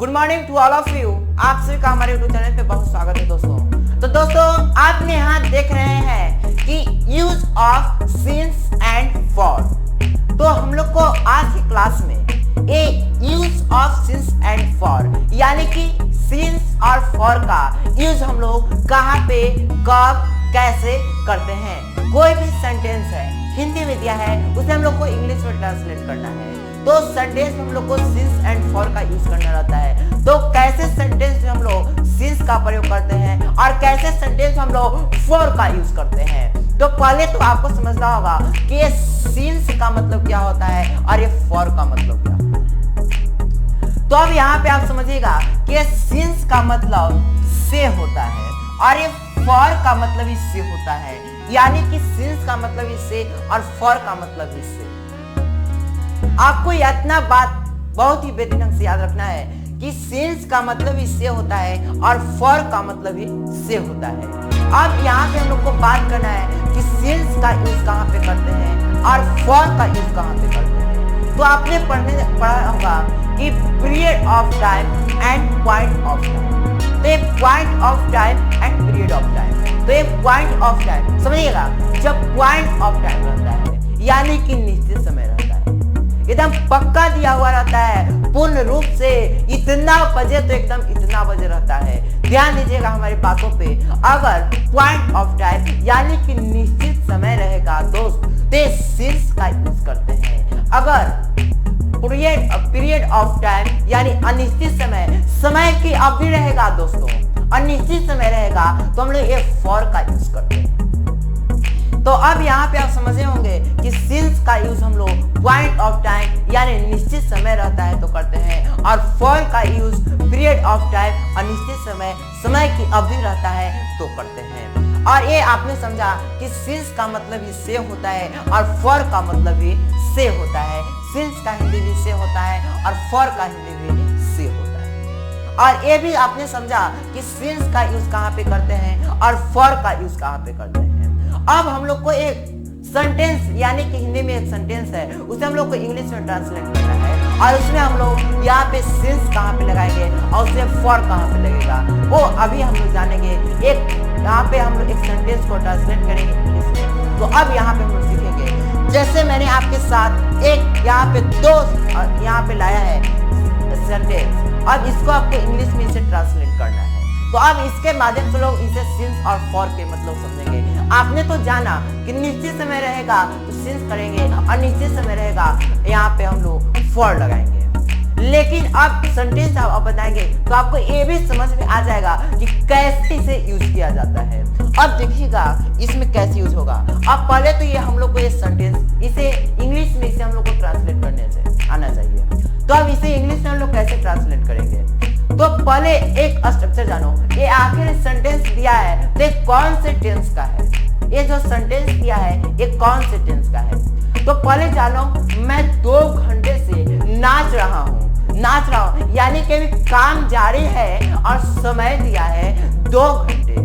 Good morning to all of you. आप सभी का हमारे यूट्यूब चैनल पे बहुत स्वागत है दोस्तों। तो दोस्तों आपने यहाँ देख रहे हैं कि use of since and for. तो हम लोग को आज की क्लास में a use of since and for यानी कि सिंस और फॉर का यूज हम लोग कहाँ पे कब कैसे करते हैं। कोई भी सेंटेंस है हिंदी में दिया है उसे हम लोग को इंग्लिश में ट्रांसलेट करना है तो सेंटेंस में हम लोग को सिंस एंड फॉर का यूज करना रहता है। तो कैसे सेंटेंस में हम लोग सिंस का प्रयोग करते हैं और कैसे सेंटेंस में हम लोग फॉर का यूज करते हैं। तो पहले तो आपको समझना होगा कि ये सिंस का मतलब क्या होता है और ये फॉर का मतलब क्या होता है। तो अब यहाँ पे आप समझिएगा कि ये सिंस का मतलब से होता है और ये फॉर का मतलब इससे होता है, यानी कि सिंस का मतलब इससे और फॉर का मतलब इससे। आपको इतना बात बहुत ही बेदिनंग से याद रखना है कि सिंस का मतलब इससे होता है और फॉर का मतलब इससे होता है। अब यहाँ पे हम लोग को बात करना है कि सिंस का यूज कहाँ पे करते हैं और फॉर का यूज कहाँ पे करते हैं। तो आपने पढ़ा होगा कि period of time and point of time. तो ये point of time and period of time. तो ये पॉइंट ऑफ टाइम समझिएगा, जब पॉइंट ऑफ टाइम रहता है यानी कि निश्चित समय रहता है, एकदम पक्का दिया हुआ रहता है पूर्ण रूप से इतना बजे तो एकदम इतना बजे रहता है। ध्यान दीजिएगा हमारी बातों पे। अगर पॉइंट ऑफ टाइम यानी कि निश्चित समय रहेगा दोस्त तो सिंस का यूज करते हैं। अगर पीरियड ऑफ टाइम यानी अनिश्चित समय की अवधि रहेगा दोस्तों, अनिश्चित समय रहेगा तो हम लोग ये फॉर का यूज करते हैं। तो अब यहाँ पे आप समझे होंगे कि सिंस का यूज हम लोग पॉइंट ऑफ टाइम यानी निश्चित समय रहता है तो करते हैं और फॉर का यूज पीरियड ऑफ टाइम अनिश्चित समय की अवधि रहता है तो करते हैं। और ये आपने समझा कि सिंस का मतलब इससे होता है और फॉर का मतलब भी से होता है। सिंस का हिंदी भी से होता है और फॉर का हिंदी भी से होता है। और ये भी आपने समझा कि सिंस का यूज कहाँ पे करते हैं और फॉर का यूज कहाँ पे करते हैं। अब हम लोग को एक सेंटेंस यानी कि हिंदी में एक सेंटेंस है उसे हम लोग को इंग्लिश में ट्रांसलेट करना है और उसमें हम लोग यहाँ पे सिंस कहाँ पे लगाएंगे और उसमें फॉर कहाँ पे लगेगा वो अभी हम लोग जानेंगे। एक यहाँ पे हम लोग एक सेंटेंस को ट्रांसलेट करेंगे इंग्लिश में। तो अब यहाँ पे हम लोग सीखेंगे, जैसे मैंने आपके साथ एक यहाँ पे दो यहाँ पे लाया है सेंटेंस, अब इसको आपको इंग्लिश में इसे ट्रांसलेट करना है। तो अब इसके माध्यम से लोग इसे सिंस और फॉर के मतलब समझेंगे। आपने तो जाना कि निश्चित समय रहेगा तो सिंस करेंगे और निश्चित समय रहेगा यहाँ पे हम लोग फॉर लगाएंगे। लेकिन अब सेंटेंस आप बताएंगे तो आपको ये भी समझ में आ जाएगा कि कैसे इसे यूज किया जाता है। अब देखिएगा इसमें कैसे यूज होगा। अब पहले तो ये हम लोग को ये सेंटेंस इसे इंग्लिश में इसे हम लोग को ट्रांसलेट करने से आना चाहिए। तो अब इसे इंग्लिश में हम लोग कैसे ट्रांसलेट करेंगे, तो पहले एक स्ट्रक्चर जानो। ये आखिर सेंटेंस दिया है तो कौन से टेंस का है, ये जो सेंटेंस दिया है ये कौन से टेंस का है। तो पहले जानो, मैं 2 घंटे से नाच रहा हूँ यानी कि काम जारी है और समय दिया है 2 घंटे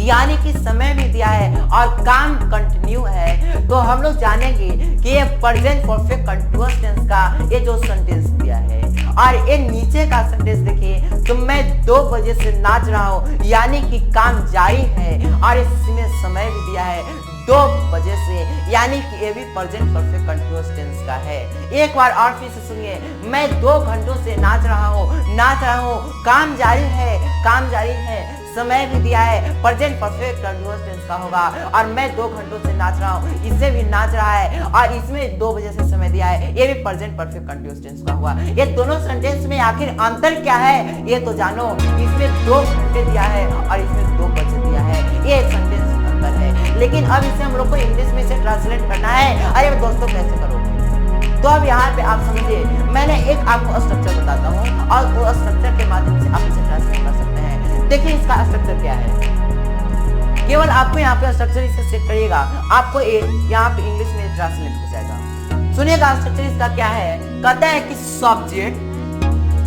यानी कि समय भी दिया है और काम कंटिन्यू है। तो हम लोग जानेंगे कि ये प्रेजेंट परफेक्ट कंटीन्यूअस टेंस का ये जो सेंटेंस दिया है और ये नीचे का सेंटेंस देखिए, तो मैं 2 बजे से नाच रहा हूँ यानी कि काम जारी है और इसमें समय भी दिया है 2 बजे से यानी कि ये भी प्रेजेंट परफेक्ट कंटीन्यूअस टेंस का है। एक बार और फिर से सुनिए, मैं 2 घंटों से नाच रहा हूँ, काम जारी है, समय भी दिया है, प्रेजेंट परफेक्ट कंटीन्यूअस टेंस का होगा। और मैं 2 घंटों से नाच रहा हूँ, इससे भी नाच रहा है और इसमें 2 बजे से समय दिया है, ये भी प्रेजेंट परफेक्ट कंटीन्यूअस टेंस का हुआ। ये दोनों सेंटेंस में आखिर अंतर क्या है ये तो जानो। इसमें 2 घंटे दिया है और इसमें 2 बजे दिया है, ये सेंटेंस अंतर है। लेकिन अब इसे हम लोग को इंग्लिश में से ट्रांसलेट करना है। अरे दोस्तों कैसे करोगे, तो अब यहाँ पे आप समझिए, मैंने एक आपको स्ट्रक्चर बताता हूँ और वो स्ट्रक्चर के माध्यम से आप इसे ट्रांसलेट कर सकते हैं। देखिए इसका स्ट्रक्चर क्या है, केवल आपको यहाँ पे स्ट्रक्चर इसे सेट करिएगा, आपको यहाँ पे इंग्लिश में ट्रांसलेट हो जाएगा। सुनिएगा स्ट्रक्चर इसका क्या है। कहता है कि सब्जेक्ट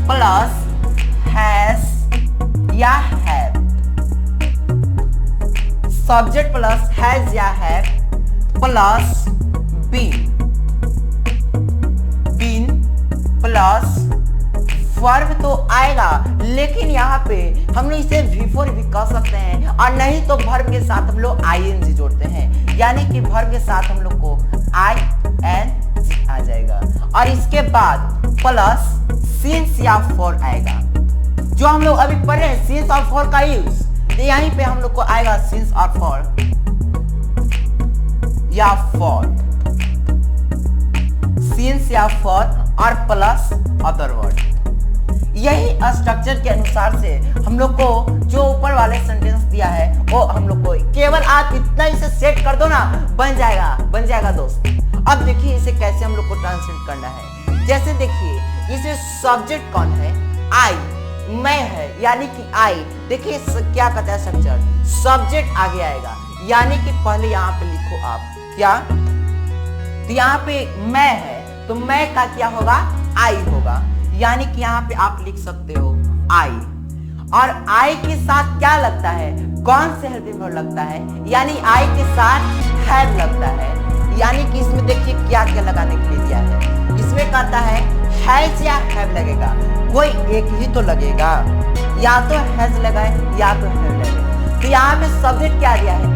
प्लस हैज या हैव, सब्जेक्ट प्लस हैज या have plus been plus verb तो आएगा, लेकिन यहाँ पे हम लोग इसे V4 भी कह सकते हैं, और नहीं तो वर्ब के साथ हम लोग ing जोड़ते हैं, यानी कि वर्ब के साथ हम लोग को ing आ जाएगा, और इसके बाद प्लस सिंस या फॉर आएगा। जो हम लोग अभी पढ़ रहे हैं सिंस और फॉर का यूज, तो यहीं पे हम लोग को आएगा सिंस और फॉर या फॉर, सिंस या फॉर और प्लस अदर वर्ड। यही स्ट्रक्चर के अनुसार से हम लोग को जो ऊपर वाले सेंटेंस दिया है वो हम लोग को केवल आप इतना इसे सेट कर दो ना, बन जाएगा दोस्त। अब देखिए इसे कैसे हम लोग को ट्रांसलेट करना है। जैसे देखिए इसे सब्जेक्ट कौन है, आई, मैं है, यानी कि आई। देखिए क्या कहता है स्ट्रक्चर, सब्जेक्ट आगे आएगा, यानी कि पहले यहाँ पे लिखो आप क्या, तो यहाँ पे मैं है तो मैं का क्या होगा, आई होगा, यानी कि यहाँ पे आप लिख सकते हो आई। और आई के साथ क्या लगता है, कौन से हेल्पिंग वर्ब लगता है, यानी आई के साथ हैव लगता है। यानी कि इसमें देखिए क्या क्या लगाने के लिए दिया है, इसमें कहता है हैज या हैव लगेगा, कोई एक ही तो लगेगा, या तो हैज लगाए या तो हैव लगे। तो यहाँ पे सब्जेक्ट क्या दिया है,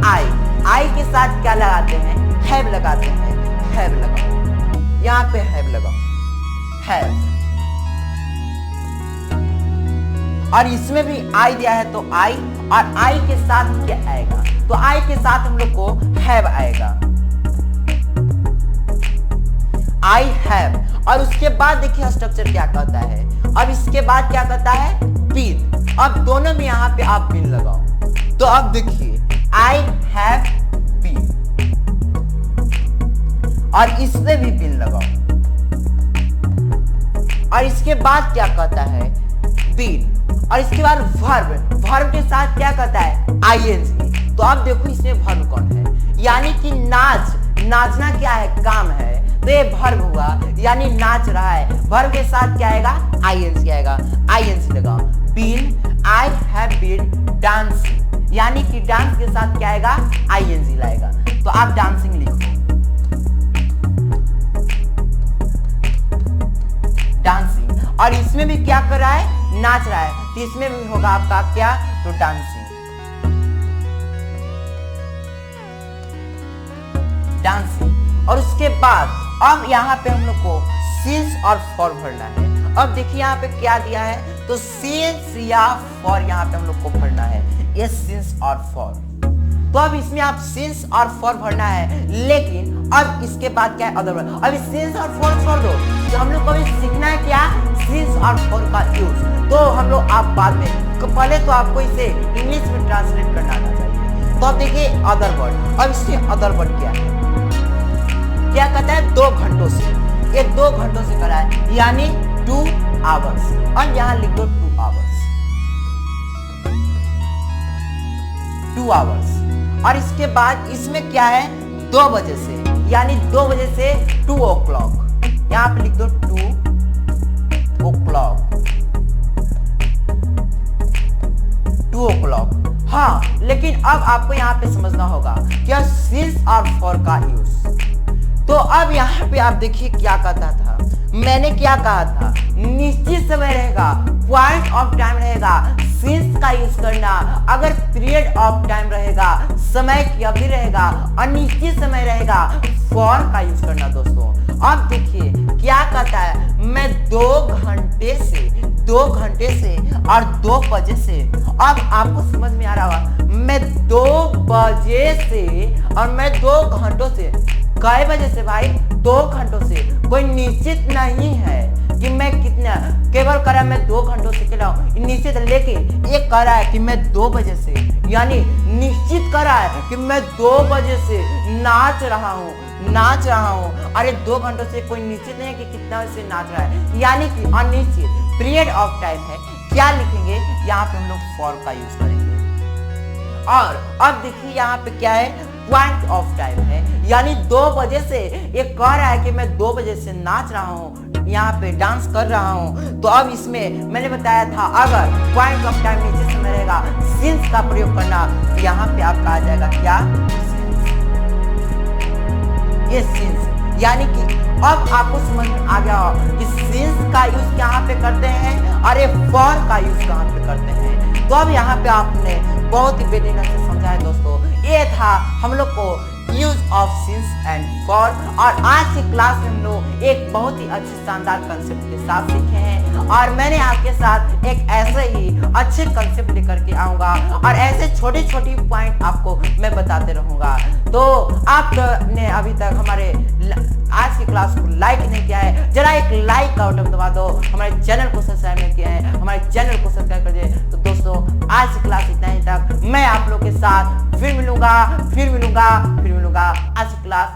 आई के साथ क्या लगाते हैं, हैव लगाते हैं, हैव लगाओ, यहाँ पे हैव लगाओ, हैव। और इसमें भी आई दिया है तो आई, और आई के साथ क्या आएगा, तो आई के साथ हम लोग को हैव आएगा, आई हैव। और उसके बाद देखिए स्ट्रक्चर क्या कहता है, अब इसके बाद क्या कहता है, बीन। अब दोनों में यहाँ पे आप बीन लगाओ, तो अब देखिए आई हैव बीन, और इसमें भी बीन लगाओ, और इसके बाद क्या कहता है, बीन। और इसके बाद वर्ब के साथ क्या कहता है, आईएनजी। तो अब देखो इसमें वर्ब कौन है, यानी कि नाचना क्या है, काम है, तो ये वर्ब हुआ, यानी नाच रहा है। वर्ब के साथ क्या आएगा, आईएनजी आएगा, आईएनजी लगाओ, been, I have been dancing, यानी कि डांस के साथ क्या आएगा, आईएनजी लाएगा, तो आप डांसिंग लिखो, डांसिंग। और इसमें भी क्या कर रहा है, नाच रहा है, तो इसमें भी होगा आपका क्या, तो डांसिंग, डांसिंग। और उसके बाद अब यहाँ पे हम लोग को सिंस और फॉर भरना है। अब देखिए यहाँ पे क्या दिया है, तो सिंस या फॉर यहाँ पे हम लोग को भरना है, ये सिंस और फॉर। तो अब इसमें आप सिंस और फॉर भरना है, लेकिन अब इसके बाद क्या है, अदर वर्ड। अभी सिंस और फॉर छोड़ दो, तो हम लोग को अभी सीखना है क्या, सिंस और फॉर का यूज। तो हम लोग आप बाद में, पहले तो आपको इसे इंग्लिश में ट्रांसलेट करना आना चाहिए। तो अब देखिए अदर वर्ड, अब इसमें अदर वर्ड क्या है, क्या कहता है, 2 घंटों से, ये 2 घंटों से करा है, यानी 2 आवर्स। और यहाँ लिख दो 2 आवर्स, 2 आवर्स। और इसके बाद इसमें क्या है, 2 बजे से, यानी 2 बजे से 2 o'clock, यहाँ पे लिख दो 2 o'clock, 2 o'clock। हाँ, लेकिन अब आपको यहाँ पे समझना होगा क्या सिंस और फॉर का यूज। तो अब यहाँ पे आप देखिए क्या कहता था, मैंने क्या कहा था, निश्चित समय रहेगा, पॉइंट ऑफ टाइम रहेगा, सिंस का यूज करना। अगर पीरियड ऑफ टाइम रहेगा, समय की अवधि रहेगा, अनिश्चित समय रहेगा, फॉर का यूज करना दोस्तों। अब देखिए क्या कहता है, मैं 2 घंटे से और 2 बजे से। अब आपको समझ में आ रहा होगा, मैं 2 बजे से और मैं 2 घंटों से, कई बजे से भाई, 2 घंटों से। कोई निश्चित नहीं है कि मैं कितना, केवल कह रहा है मैं 2 घंटों से खिलाऊं, निश्चित, लेकिन ये कह रहा है कि मैं 2 बजे से, यानी निश्चित कर रहा है कि मैं 2 बजे से नाच रहा हूँ। अरे 2 घंटों से कोई निश्चित नहीं है कि कितना से नाच रहा है, यानी कि अनिश्चित, पीरियड ऑफ टाइम है। क्या लिखेंगे, यहाँ पे हम लोग फॉर का यूज करेंगे। और अब देखिए यहाँ पे क्या है, पॉइंट ऑफ टाइम है, यानी 2 बजे से। ये कह रहा है कि मैं 2 बजे से नाच रहा हूँ, यहाँ पे डांस कर रहा हूँ। तो अब इसमें मैंने बताया था, अगर पॉइंट ऑफ टाइम नीचे समय रहेगा, सिंस का प्रयोग करना, तो यहाँ पे आपका आ जाएगा क्या, ये सिंस, यानी कि अब आपको समझ में आ गया कि सिंस का यूज कहाँ पे करते हैं और ये फॉर का यूज कहाँ पे करते हैं। तो अब यहाँ पे आपने बहुत ही बेहतरीन से समझा है दोस्तों। ये था हम लोग को use of since and for, और आज की क्लास में हम लोग एक बहुत ही अच्छे शानदार कंसेप्ट के साथ सीखे हैं, और मैंने आपके साथ एक ऐसे ही अच्छे कंसेप्ट लेकर के आऊंगा और ऐसे छोटी छोटी पॉइंट आपको मैं बताते रहूंगा। तो आपने अभी तक हमारे आज की क्लास को लाइक नहीं किया है, जरा एक लाइक का बटन दबा दो। हमारे चैनल को सब्सक्राइब नहीं किया है, हमारे चैनल को सब्सक्राइब कर दिए। तो दोस्तों आज की क्लास इतना ही तक, मैं आप लोग के साथ फिर मिलूंगा। आज की क्लास